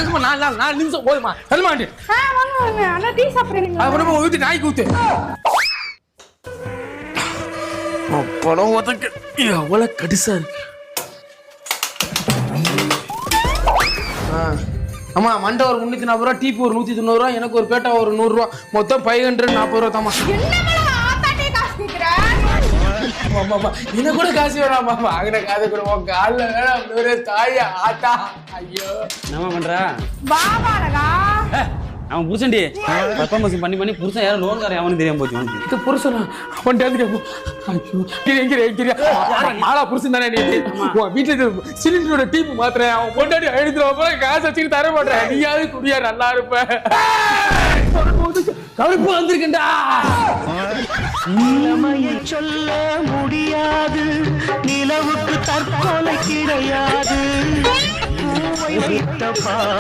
4 நிமிஷம் போதுமா தரமாட்டேன். வாங்க அண்ணா டீ சாப்பிடுறீங்க? அப்புறமா ஊத்தி நாய்க்கு ஊத்து. படம் உதக்கு எவ்வளவு கடிசா இருக்கு. ஆமா மண்டை ஒரு 340 ரூபா, டீப்பு ஒரு 190 ரூபா, எனக்கு ஒரு பேட்டா ஒரு 100 ரூபா, மொத்தம் 540 ரூபா தாமா. என்ன கூட காசு வேணாம் மாமா, அங்கே காசு கூட உன் காலில் வேணாம் தாயா ஆத்தா. ஐயோ என்ன பண்ற? பாபாடா அவன் புருஷன்டி பர்ஃபார்மன்ஸ் பண்ணி பண்ணி புருஷன் யாரும் லோன்காரன் அவனுக்கு தெரியாம போச்சு. இது புருஷனா? அவன் மாலா புருஷன் தானே நீ? உன் வீட்டுல சிலிண்டரோட டீப் மாத்திரேன் அவன் கொண்டாடி 500 ரூபா காசு வச்சுட்டு தர மாட்டேன். நீயாவது குடியா நல்லா இருப்ப. கருப்பு வந்திருக்கா. நிலைமையை சொல்ல முடியாது, நிலவுக்கு தற்கொலை கிடையாது.